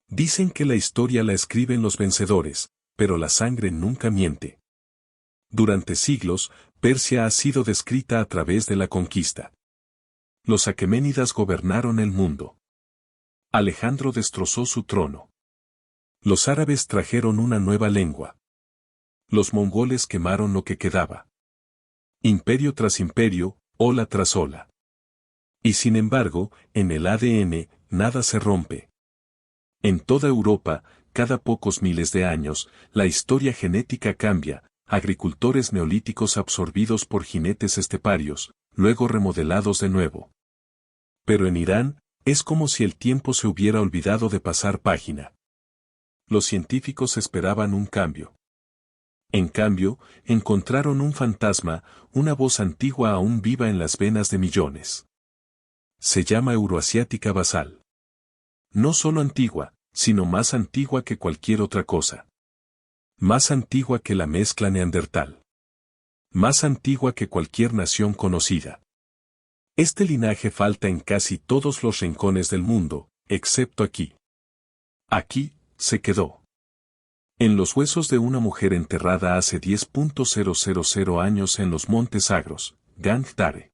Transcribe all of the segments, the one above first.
Dicen que la historia la escriben los vencedores, pero la sangre nunca miente. Durante siglos, Persia ha sido descrita a través de la conquista. Los aqueménidas gobernaron el mundo. Alejandro destrozó su trono. Los árabes trajeron una nueva lengua. Los mongoles quemaron lo que quedaba. Imperio tras imperio, ola tras ola. Y sin embargo, en el ADN, nada se rompe. En toda Europa, cada pocos miles de años, la historia genética cambia, agricultores neolíticos absorbidos por jinetes esteparios, luego remodelados de nuevo. Pero en Irán, es como si el tiempo se hubiera olvidado de pasar página. Los científicos esperaban un cambio. En cambio, encontraron un fantasma, una voz antigua aún viva en las venas de millones. Se llama Euroasiática basal. No solo antigua, sino más antigua que cualquier otra cosa. Más antigua que la mezcla neandertal. Más antigua que cualquier nación conocida. Este linaje falta en casi todos los rincones del mundo, excepto aquí. Aquí, se quedó. En los huesos de una mujer enterrada hace 10.000 años en los Montes Agros, Gangtare.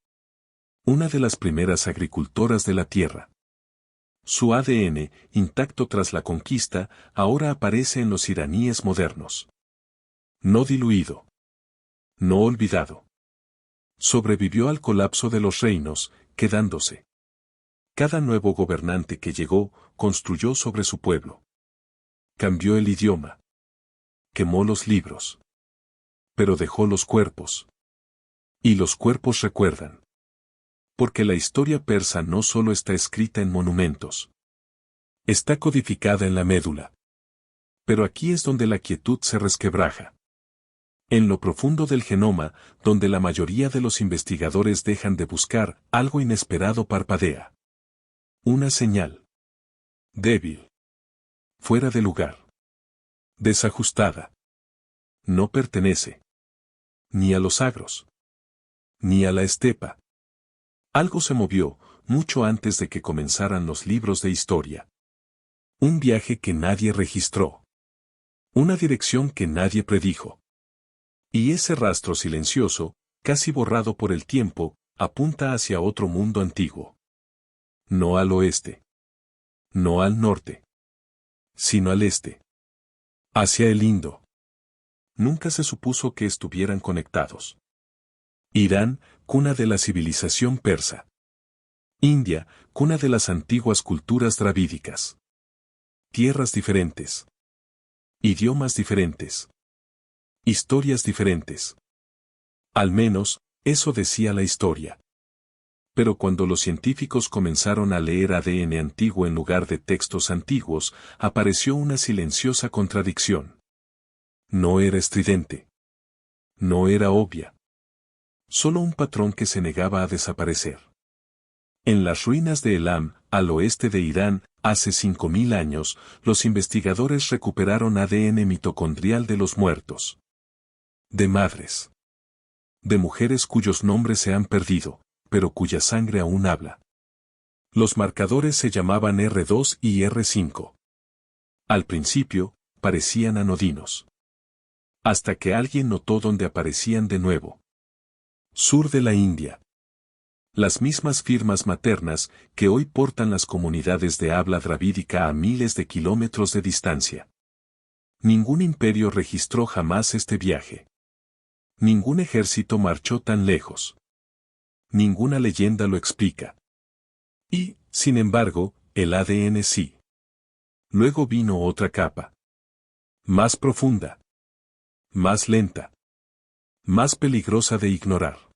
Una de las primeras agricultoras de la Tierra. Su ADN, intacto tras la conquista, ahora aparece en los iraníes modernos. No diluido. No olvidado. Sobrevivió al colapso de los reinos, quedándose. Cada nuevo gobernante que llegó, construyó sobre su pueblo. Cambió el idioma. Quemó los libros. Pero dejó los cuerpos. Y los cuerpos recuerdan. Porque la historia persa no solo está escrita en monumentos. Está codificada en la médula. Pero aquí es donde la quietud se resquebraja. En lo profundo del genoma, donde la mayoría de los investigadores dejan de buscar, algo inesperado parpadea. Una señal. Débil. Fuera de lugar. Desajustada. No pertenece. Ni a los agros. Ni a la estepa. Algo se movió, mucho antes de que comenzaran los libros de historia. Un viaje que nadie registró. Una dirección que nadie predijo. Y ese rastro silencioso, casi borrado por el tiempo, apunta hacia otro mundo antiguo. No al oeste. No al norte. Sino al este. Hacia el Indo. Nunca se supuso que estuvieran conectados. Irán, cuna de la civilización persa. India, cuna de las antiguas culturas dravídicas. Tierras diferentes. Idiomas diferentes. Historias diferentes. Al menos, eso decía la historia. Pero cuando los científicos comenzaron a leer ADN antiguo en lugar de textos antiguos, apareció una silenciosa contradicción. No era estridente. No era obvia. Solo un patrón que se negaba a desaparecer. En las ruinas de Elam, al oeste de Irán, hace 5000 años, los investigadores recuperaron ADN mitocondrial de los muertos. De madres. De mujeres cuyos nombres se han perdido, pero cuya sangre aún habla. Los marcadores se llamaban R2 y R5. Al principio, parecían anodinos. Hasta que alguien notó dónde aparecían de nuevo. Sur de la India. Las mismas firmas maternas que hoy portan las comunidades de habla dravídica a miles de kilómetros de distancia. Ningún imperio registró jamás este viaje. Ningún ejército marchó tan lejos. Ninguna leyenda lo explica. Y, sin embargo, el ADN sí. Luego vino otra capa. Más profunda. Más lenta. Más peligrosa de ignorar.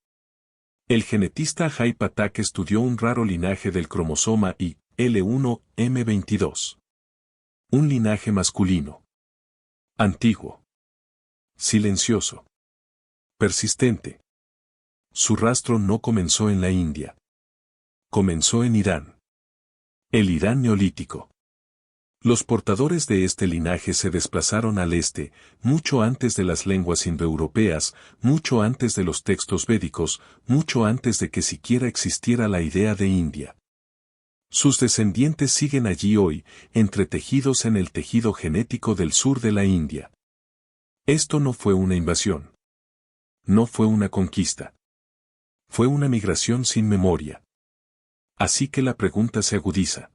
El genetista Jay Patak estudió un raro linaje del cromosoma Y, L1M22. Un linaje masculino. Antiguo. Silencioso. Persistente. Su rastro no comenzó en la India. Comenzó en Irán. El Irán neolítico. Los portadores de este linaje se desplazaron al este, mucho antes de las lenguas indoeuropeas, mucho antes de los textos védicos, mucho antes de que siquiera existiera la idea de India. Sus descendientes siguen allí hoy, entretejidos en el tejido genético del sur de la India. Esto no fue una invasión. No fue una conquista. Fue una migración sin memoria. Así que la pregunta se agudiza.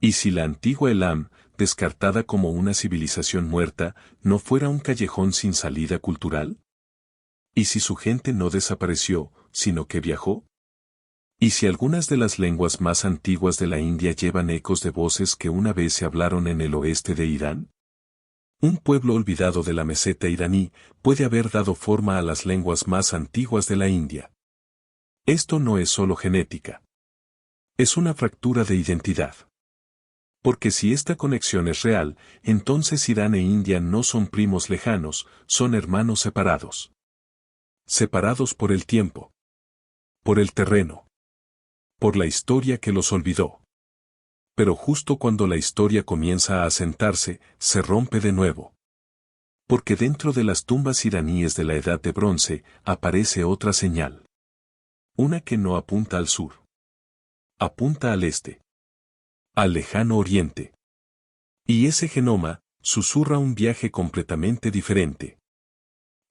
¿Y si la antigua Elam, descartada como una civilización muerta, no fuera un callejón sin salida cultural? ¿Y si su gente no desapareció, sino que viajó? ¿Y si algunas de las lenguas más antiguas de la India llevan ecos de voces que una vez se hablaron en el oeste de Irán? Un pueblo olvidado de la meseta iraní puede haber dado forma a las lenguas más antiguas de la India. Esto no es solo genética. Es una fractura de identidad. Porque si esta conexión es real, entonces Irán e India no son primos lejanos, son hermanos separados. Separados por el tiempo. Por el terreno. Por la historia que los olvidó. Pero justo cuando la historia comienza a asentarse, se rompe de nuevo. Porque dentro de las tumbas iraníes de la Edad de Bronce, aparece otra señal. Una que no apunta al sur. Apunta al este. Al lejano oriente. Y ese genoma, susurra un viaje completamente diferente.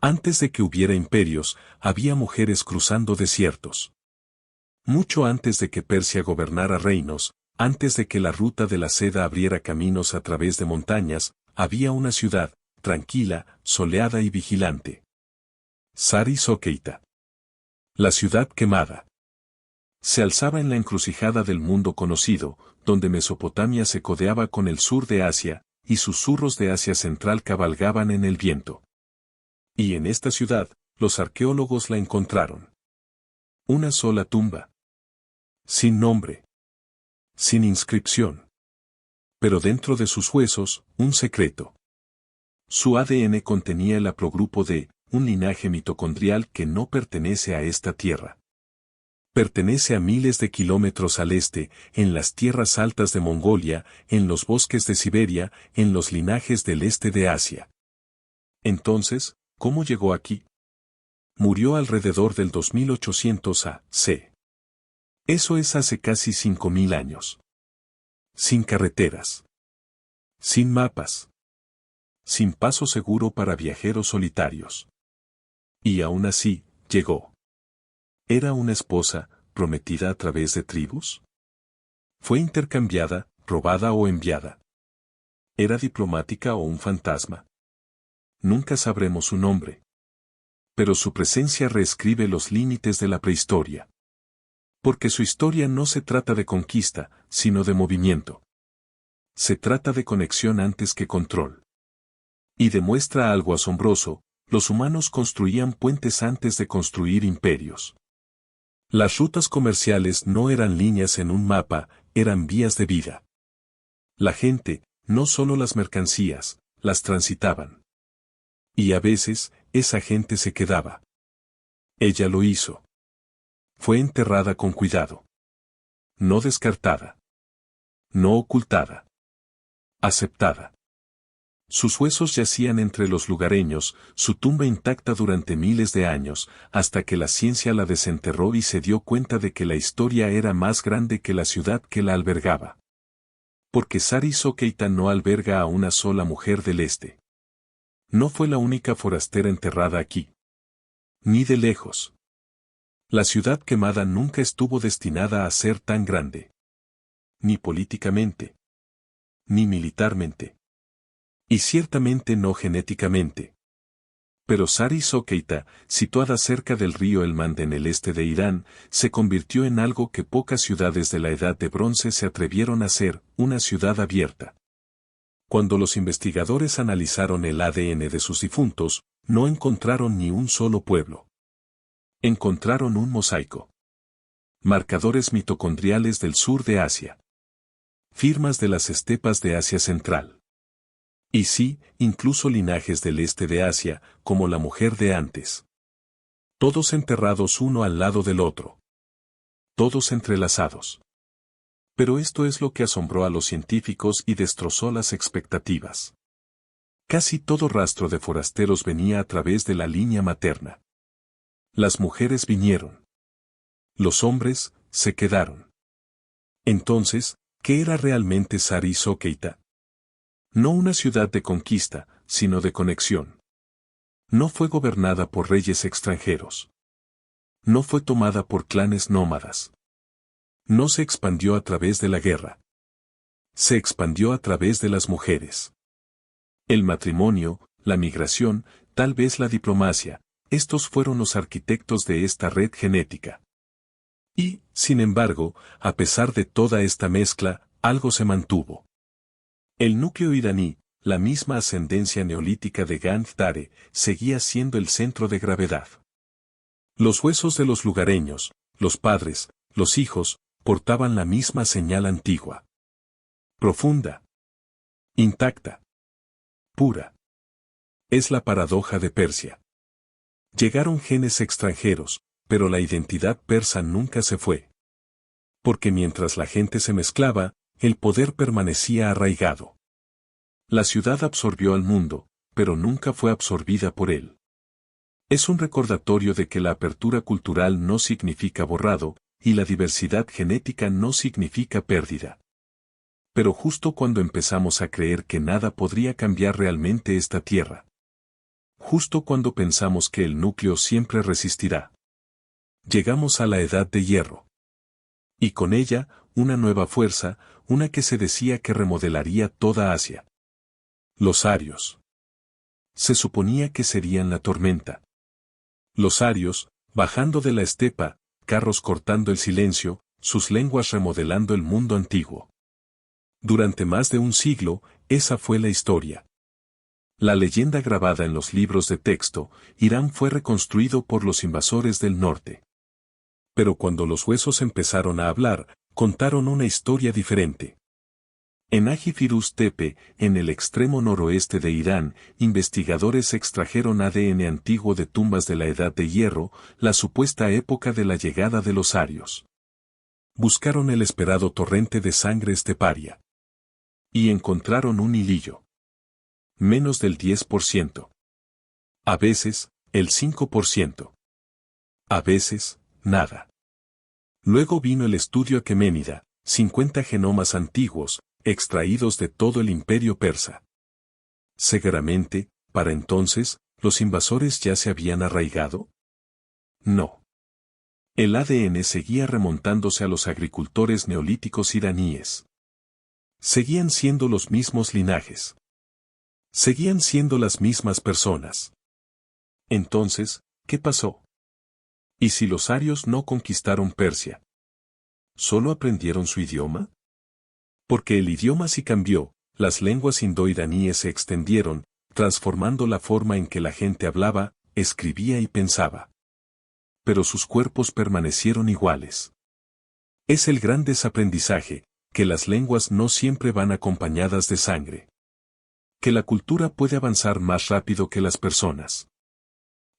Antes de que hubiera imperios, había mujeres cruzando desiertos. Mucho antes de que Persia gobernara reinos, antes de que la ruta de la seda abriera caminos a través de montañas, había una ciudad, tranquila, soleada y vigilante. Sari-Sokeita. La ciudad quemada. Se alzaba en la encrucijada del mundo conocido, donde Mesopotamia se codeaba con el sur de Asia, y susurros de Asia Central cabalgaban en el viento. Y en esta ciudad, los arqueólogos la encontraron. Una sola tumba. Sin nombre. Sin inscripción. Pero dentro de sus huesos, un secreto. Su ADN contenía el haplogrupo de un linaje mitocondrial que no pertenece a esta tierra. Pertenece a miles de kilómetros al este, en las tierras altas de Mongolia, en los bosques de Siberia, en los linajes del este de Asia. Entonces, ¿cómo llegó aquí? Murió alrededor del 2800 a.C. Eso es hace casi 5000 años. Sin carreteras. Sin mapas. Sin paso seguro para viajeros solitarios. Y aún así, llegó. ¿Era una esposa, prometida a través de tribus? ¿Fue intercambiada, robada o enviada? ¿Era diplomática o un fantasma? Nunca sabremos su nombre. Pero su presencia reescribe los límites de la prehistoria. Porque su historia no se trata de conquista, sino de movimiento. Se trata de conexión antes que control. Y demuestra algo asombroso, los humanos construían puentes antes de construir imperios. Las rutas comerciales no eran líneas en un mapa, eran vías de vida. La gente, no solo las mercancías, las transitaban. Y a veces, esa gente se quedaba. Ella lo hizo. Fue enterrada con cuidado. No descartada. No ocultada. Aceptada. Sus huesos yacían entre los lugareños, su tumba intacta durante miles de años, hasta que la ciencia la desenterró y se dio cuenta de que la historia era más grande que la ciudad que la albergaba. Porque Sari-Sokeita no alberga a una sola mujer del este. No fue la única forastera enterrada aquí. Ni de lejos. La ciudad quemada nunca estuvo destinada a ser tan grande. Ni políticamente. Ni militarmente. Y ciertamente no genéticamente. Pero Sari-Sokeita, situada cerca del río Helmand en el este de Irán, se convirtió en algo que pocas ciudades de la Edad de Bronce se atrevieron a ser, una ciudad abierta. Cuando los investigadores analizaron el ADN de sus difuntos, no encontraron ni un solo pueblo. Encontraron un mosaico. Marcadores mitocondriales del sur de Asia. Firmas de las estepas de Asia Central. Y sí, incluso linajes del este de Asia, como la mujer de antes. Todos enterrados uno al lado del otro. Todos entrelazados. Pero esto es lo que asombró a los científicos y destrozó las expectativas. Casi todo rastro de forasteros venía a través de la línea materna. Las mujeres vinieron. Los hombres, se quedaron. Entonces, ¿qué era realmente Sari-Sokeita? No una ciudad de conquista, sino de conexión. No fue gobernada por reyes extranjeros. No fue tomada por clanes nómadas. No se expandió a través de la guerra. Se expandió a través de las mujeres. El matrimonio, la migración, tal vez la diplomacia, estos fueron los arquitectos de esta red genética. Y, sin embargo, a pesar de toda esta mezcla, algo se mantuvo. El núcleo iraní, la misma ascendencia neolítica de Gandhara, seguía siendo el centro de gravedad. Los huesos de los lugareños, los padres, los hijos, portaban la misma señal antigua. Profunda. Intacta. Pura. Es la paradoja de Persia. Llegaron genes extranjeros, pero la identidad persa nunca se fue. Porque mientras la gente se mezclaba, el poder permanecía arraigado. La ciudad absorbió al mundo, pero nunca fue absorbida por él. Es un recordatorio de que la apertura cultural no significa borrado, y la diversidad genética no significa pérdida. Pero justo cuando empezamos a creer que nada podría cambiar realmente esta tierra. Justo cuando pensamos que el núcleo siempre resistirá. Llegamos a la edad de hierro. Y con ella, una nueva fuerza, una que se decía que remodelaría toda Asia. Los arios. Se suponía que serían la tormenta. Los arios, bajando de la estepa, carros cortando el silencio, sus lenguas remodelando el mundo antiguo. Durante más de un siglo, esa fue la historia. La leyenda grabada en los libros de texto, Irán fue reconstruido por los invasores del norte. Pero cuando los huesos empezaron a hablar, contaron una historia diferente. En Haji Firuz Tepe, en el extremo noroeste de Irán, investigadores extrajeron ADN antiguo de tumbas de la Edad de Hierro, la supuesta época de la llegada de los arios. Buscaron el esperado torrente de sangre esteparia. Y encontraron un hilillo. Menos del 10%. A veces, el 5%. A veces, nada. Luego vino el estudio aqueménida, 50 genomas antiguos, extraídos de todo el imperio persa. Seguramente, para entonces, ¿los invasores ya se habían arraigado? No. El ADN seguía remontándose a los agricultores neolíticos iraníes. Seguían siendo los mismos linajes. Seguían siendo las mismas personas. Entonces, ¿qué pasó? ¿Y si los arios no conquistaron Persia? ¿Solo aprendieron su idioma? Porque el idioma sí cambió, las lenguas indo-iraníes se extendieron, transformando la forma en que la gente hablaba, escribía y pensaba. Pero sus cuerpos permanecieron iguales. Es el gran desaprendizaje, que las lenguas no siempre van acompañadas de sangre. Que la cultura puede avanzar más rápido que las personas.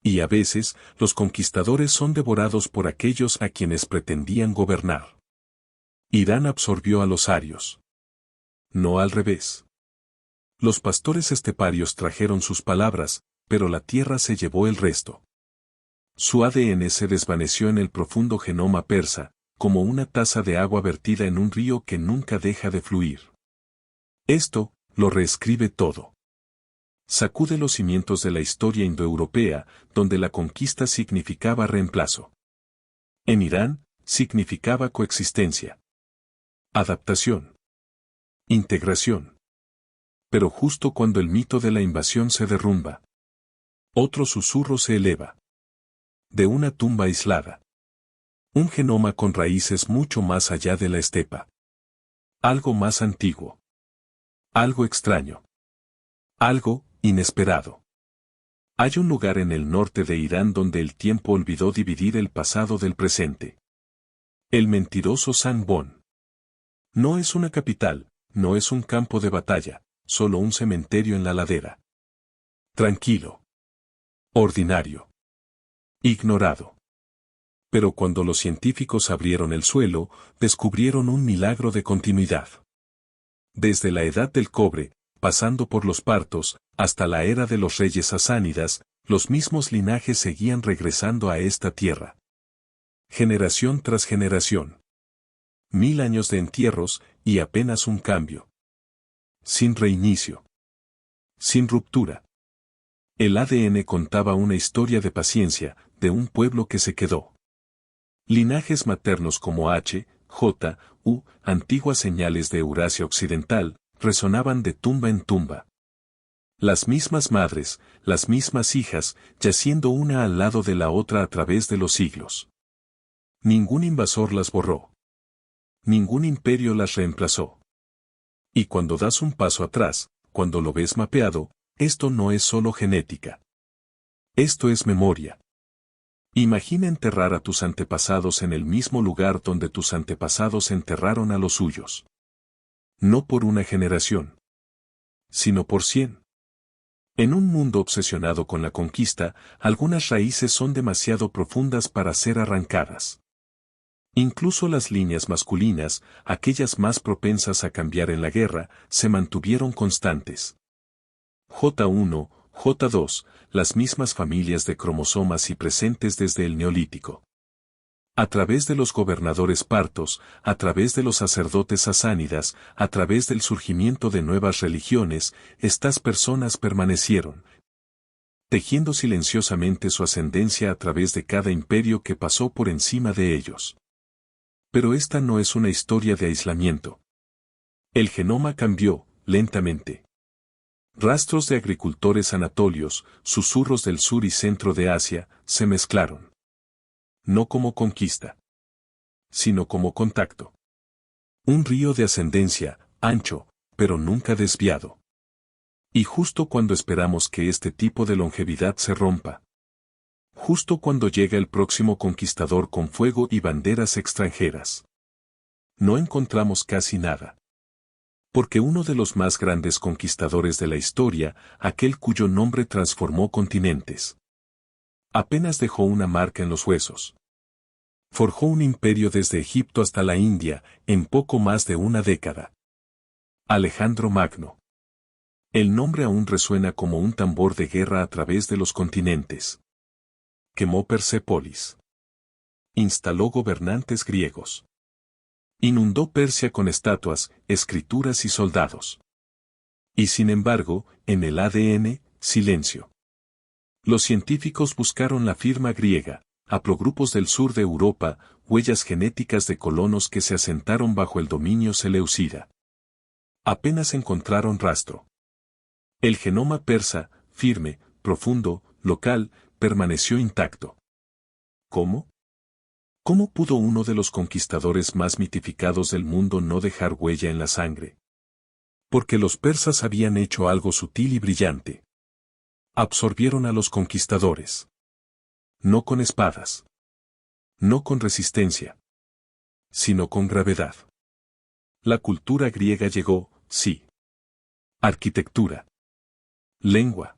Y a veces, los conquistadores son devorados por aquellos a quienes pretendían gobernar. Irán absorbió a los arios. No al revés. Los pastores esteparios trajeron sus palabras, pero la tierra se llevó el resto. Su ADN se desvaneció en el profundo genoma persa, como una taza de agua vertida en un río que nunca deja de fluir. Esto, lo reescribe todo. Sacude los cimientos de la historia indoeuropea, donde la conquista significaba reemplazo. En Irán, significaba coexistencia. Adaptación. Integración. Pero justo cuando el mito de la invasión se derrumba, otro susurro se eleva. De una tumba aislada. Un genoma con raíces mucho más allá de la estepa. Algo más antiguo. Algo extraño. Algo inesperado. Hay un lugar en el norte de Irán donde el tiempo olvidó dividir el pasado del presente. El mentiroso Sangbon. No es una capital, no es un campo de batalla, solo un cementerio en la ladera. Tranquilo. Ordinario. Ignorado. Pero cuando los científicos abrieron el suelo, descubrieron un milagro de continuidad. Desde la edad del cobre, pasando por los partos, hasta la era de los reyes sasánidas, los mismos linajes seguían regresando a esta tierra. Generación tras generación. 1000 años de entierros y apenas un cambio. Sin reinicio. Sin ruptura. El ADN contaba una historia de paciencia, de un pueblo que se quedó. Linajes maternos como H, J, U, antiguas señales de Eurasia Occidental, resonaban de tumba en tumba. Las mismas madres, las mismas hijas, yaciendo una al lado de la otra a través de los siglos. Ningún invasor las borró. Ningún imperio las reemplazó. Y cuando das un paso atrás, cuando lo ves mapeado, esto no es solo genética. Esto es memoria. Imagina enterrar a tus antepasados en el mismo lugar donde tus antepasados enterraron a los suyos. No por una generación, sino por 100. En un mundo obsesionado con la conquista, algunas raíces son demasiado profundas para ser arrancadas. Incluso las líneas masculinas, aquellas más propensas a cambiar en la guerra, se mantuvieron constantes. J1, J2, las mismas familias de cromosomas y presentes desde el Neolítico. A través de los gobernadores partos, a través de los sacerdotes sasánidas, a través del surgimiento de nuevas religiones, estas personas permanecieron, tejiendo silenciosamente su ascendencia a través de cada imperio que pasó por encima de ellos. Pero esta no es una historia de aislamiento. El genoma cambió, lentamente. Rastros de agricultores anatolios, susurros del sur y centro de Asia, se mezclaron. No como conquista, sino como contacto. Un río de ascendencia, ancho, pero nunca desviado. Y justo cuando esperamos que este tipo de longevidad se rompa. Justo cuando llega el próximo conquistador con fuego y banderas extranjeras. No encontramos casi nada. Porque uno de los más grandes conquistadores de la historia, aquel cuyo nombre transformó continentes, apenas dejó una marca en los huesos. Forjó un imperio desde Egipto hasta la India, en poco más de una década. Alejandro Magno. El nombre aún resuena como un tambor de guerra a través de los continentes. Quemó Persépolis. Instaló gobernantes griegos. Inundó Persia con estatuas, escrituras y soldados. Y sin embargo, en el ADN, silencio. Los científicos buscaron la firma griega, haplogrupos del sur de Europa, huellas genéticas de colonos que se asentaron bajo el dominio seleucida. Apenas encontraron rastro. El genoma persa, firme, profundo, local, permaneció intacto. ¿Cómo? ¿Cómo pudo uno de los conquistadores más mitificados del mundo no dejar huella en la sangre? Porque los persas habían hecho algo sutil y brillante. Absorbieron a los conquistadores. No con espadas. No con resistencia. Sino con gravedad. La cultura griega llegó, sí. Arquitectura. Lengua.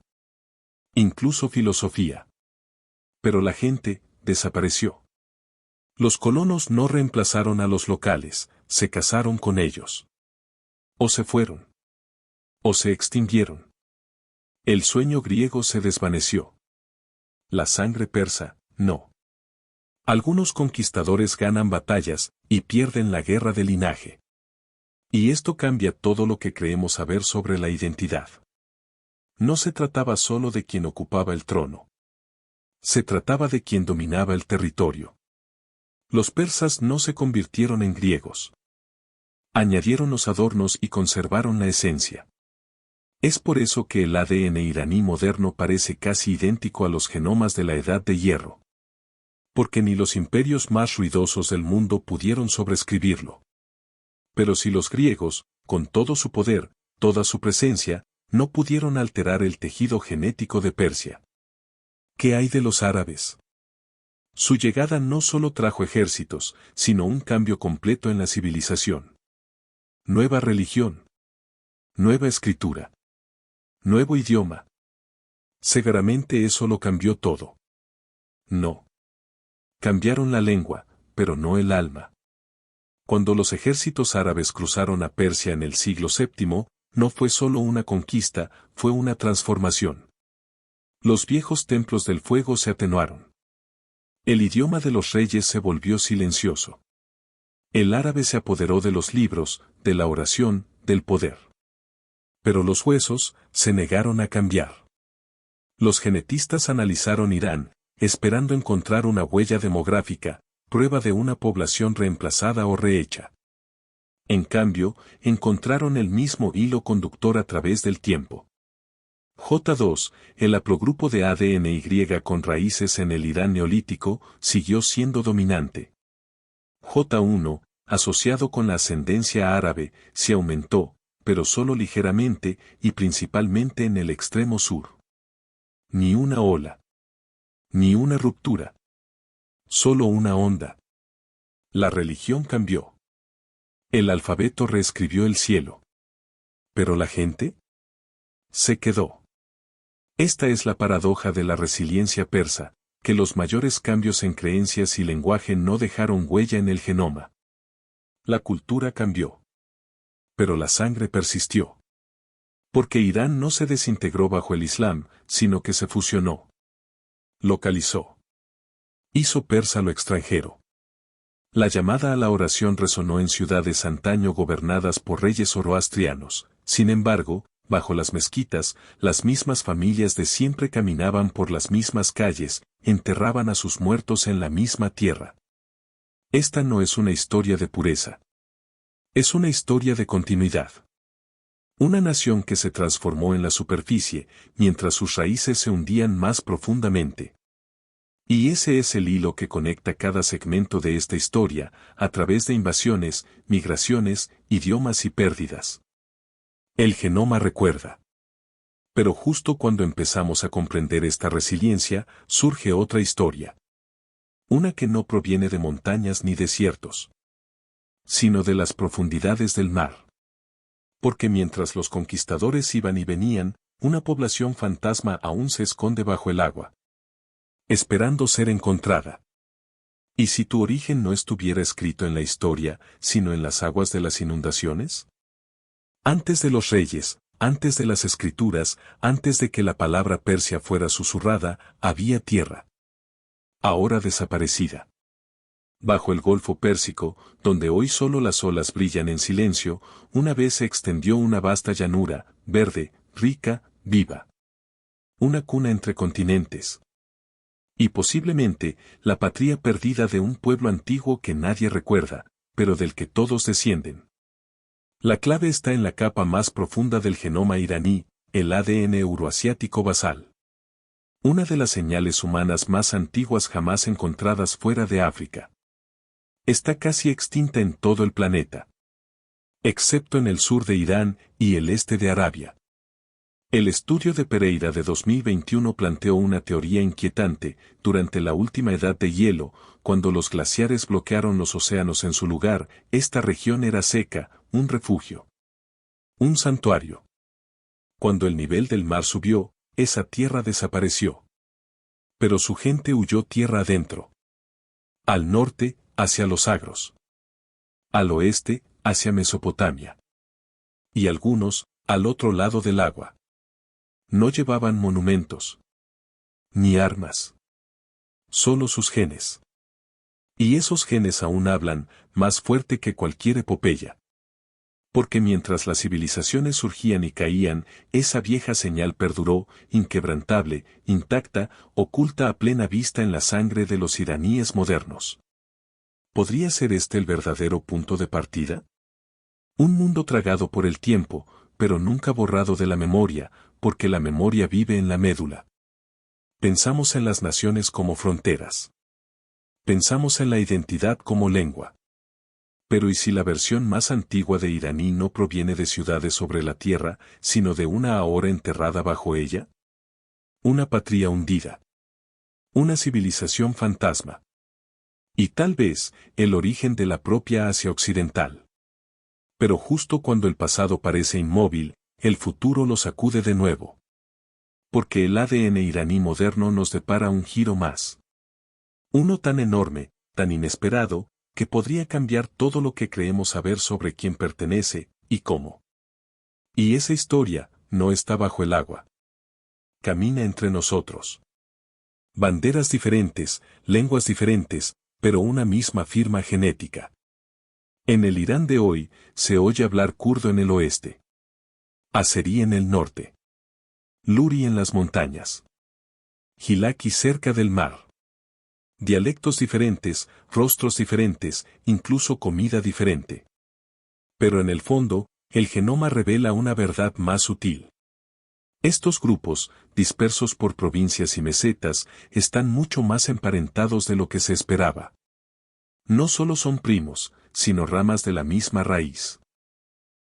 Incluso filosofía. Pero la gente, desapareció. Los colonos no reemplazaron a los locales, se casaron con ellos. O se fueron. O se extinguieron. El sueño griego se desvaneció. La sangre persa, no. Algunos conquistadores ganan batallas, y pierden la guerra de linaje. Y esto cambia todo lo que creemos saber sobre la identidad. No se trataba solo de quien ocupaba el trono. Se trataba de quien dominaba el territorio. Los persas no se convirtieron en griegos. Añadieron los adornos y conservaron la esencia. Es por eso que el ADN iraní moderno parece casi idéntico a los genomas de la Edad de Hierro. Porque ni los imperios más ruidosos del mundo pudieron sobreescribirlo. Pero si los griegos, con todo su poder, toda su presencia, no pudieron alterar el tejido genético de Persia. ¿Qué hay de los árabes? Su llegada no solo trajo ejércitos, sino un cambio completo en la civilización. Nueva religión. Nueva escritura. Nuevo idioma. Seguramente eso lo cambió todo. No. Cambiaron la lengua, pero no el alma. Cuando los ejércitos árabes cruzaron a Persia en el siglo VII, no fue solo una conquista, fue una transformación. Los viejos templos del fuego se atenuaron. El idioma de los reyes se volvió silencioso. El árabe se apoderó de los libros, de la oración, del poder. Pero los huesos se negaron a cambiar. Los genetistas analizaron Irán, esperando encontrar una huella demográfica, prueba de una población reemplazada o rehecha. En cambio, encontraron el mismo hilo conductor a través del tiempo. J2, el haplogrupo de ADN-Y con raíces en el Irán neolítico, siguió siendo dominante. J1, asociado con la ascendencia árabe, se aumentó, pero solo ligeramente y principalmente en el extremo sur. Ni una ola. Ni una ruptura. Solo una onda. La religión cambió. El alfabeto reescribió el cielo. ¿Pero la gente? Se quedó. Esta es la paradoja de la resiliencia persa, que los mayores cambios en creencias y lenguaje no dejaron huella en el genoma. La cultura cambió. Pero la sangre persistió. Porque Irán no se desintegró bajo el Islam, sino que se fusionó. Localizó. Hizo persa lo extranjero. La llamada a la oración resonó en ciudades antaño gobernadas por reyes zoroastrianos. Sin embargo, bajo las mezquitas, las mismas familias de siempre caminaban por las mismas calles, enterraban a sus muertos en la misma tierra. Esta no es una historia de pureza. Es una historia de continuidad. Una nación que se transformó en la superficie, mientras sus raíces se hundían más profundamente. Y ese es el hilo que conecta cada segmento de esta historia, a través de invasiones, migraciones, idiomas y pérdidas. El genoma recuerda. Pero justo cuando empezamos a comprender esta resiliencia, surge otra historia. Una que no proviene de montañas ni desiertos, sino de las profundidades del mar. Porque mientras los conquistadores iban y venían, una población fantasma aún se esconde bajo el agua, esperando ser encontrada. ¿Y si tu origen no estuviera escrito en la historia, sino en las aguas de las inundaciones? Antes de los reyes, antes de las escrituras, antes de que la palabra persia fuera susurrada, había tierra. Ahora desaparecida. Bajo el Golfo Pérsico, donde hoy solo las olas brillan en silencio, una vez se extendió una vasta llanura, verde, rica, viva. Una cuna entre continentes. Y posiblemente, la patria perdida de un pueblo antiguo que nadie recuerda, pero del que todos descienden. La clave está en la capa más profunda del genoma iraní, el ADN euroasiático basal. Una de las señales humanas más antiguas jamás encontradas fuera de África. Está casi extinta en todo el planeta. Excepto en el sur de Irán y el este de Arabia. El estudio de Pereira de 2021 planteó una teoría inquietante. Durante la última edad de hielo, cuando los glaciares bloquearon los océanos en su lugar, esta región era seca, un refugio. Un santuario. Cuando el nivel del mar subió, esa tierra desapareció. Pero su gente huyó tierra adentro. Al norte, hacia los Agros. Al oeste, hacia Mesopotamia. Y algunos, al otro lado del agua. No llevaban monumentos. Ni armas. Solo sus genes. Y esos genes aún hablan, más fuerte que cualquier epopeya. Porque mientras las civilizaciones surgían y caían, esa vieja señal perduró, inquebrantable, intacta, oculta a plena vista en la sangre de los iraníes modernos. ¿Podría ser este el verdadero punto de partida? Un mundo tragado por el tiempo, pero nunca borrado de la memoria, porque la memoria vive en la médula. Pensamos en las naciones como fronteras. Pensamos en la identidad como lengua. Pero ¿y si la versión más antigua de iraní no proviene de ciudades sobre la tierra, sino de una ahora enterrada bajo ella? Una patria hundida. Una civilización fantasma. Y tal vez, el origen de la propia Asia Occidental. Pero justo cuando el pasado parece inmóvil, el futuro lo sacude de nuevo. Porque el ADN iraní moderno nos depara un giro más. Uno tan enorme, tan inesperado, que podría cambiar todo lo que creemos saber sobre quién pertenece, y cómo. Y esa historia, no está bajo el agua. Camina entre nosotros. Banderas diferentes, lenguas diferentes, pero una misma firma genética. En el Irán de hoy, se oye hablar kurdo en el oeste, azerí en el norte, luri en las montañas, gilaki cerca del mar. Dialectos diferentes, rostros diferentes, incluso comida diferente. Pero en el fondo, el genoma revela una verdad más sutil. Estos grupos, dispersos por provincias y mesetas, están mucho más emparentados de lo que se esperaba. No solo son primos, sino ramas de la misma raíz.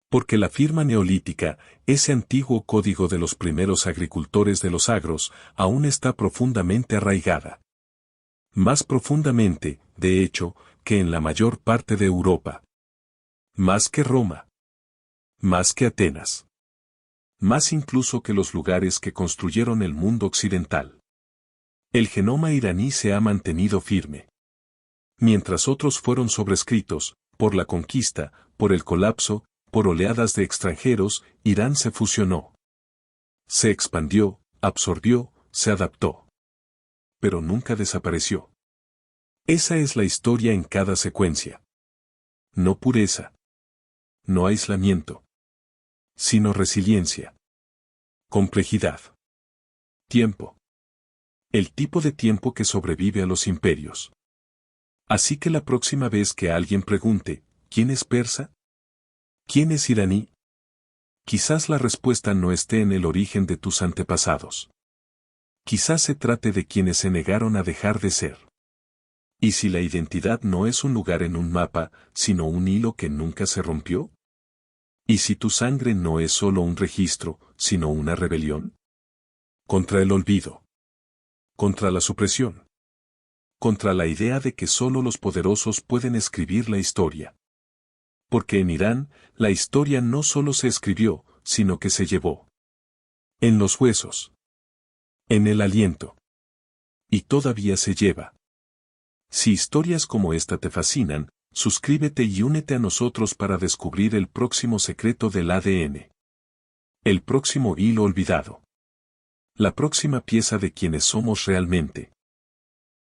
Porque la firma neolítica, ese antiguo código de los primeros agricultores de los agros, aún está profundamente arraigada. Más profundamente, de hecho, que en la mayor parte de Europa. Más que Roma. Más que Atenas. Más incluso que los lugares que construyeron el mundo occidental. El genoma iraní se ha mantenido firme. Mientras otros fueron sobrescritos, por la conquista, por el colapso, por oleadas de extranjeros, Irán se fusionó. Se expandió, absorbió, se adaptó. Pero nunca desapareció. Esa es la historia en cada secuencia. No pureza. No aislamiento. Sino resiliencia. Complejidad. Tiempo. El tipo de tiempo que sobrevive a los imperios. Así que la próxima vez que alguien pregunte, ¿quién es persa? ¿Quién es iraní? Quizás la respuesta no esté en el origen de tus antepasados. Quizás se trate de quienes se negaron a dejar de ser. ¿Y si la identidad no es un lugar en un mapa, sino un hilo que nunca se rompió? ¿Y si tu sangre no es solo un registro, sino una rebelión? Contra el olvido. Contra la supresión. Contra la idea de que solo los poderosos pueden escribir la historia. Porque en Irán, la historia no solo se escribió, sino que se llevó. En los huesos. En el aliento. Y todavía se lleva. Si historias como esta te fascinan, suscríbete y únete a nosotros para descubrir el próximo secreto del ADN. El próximo hilo olvidado. La próxima pieza de quienes somos realmente.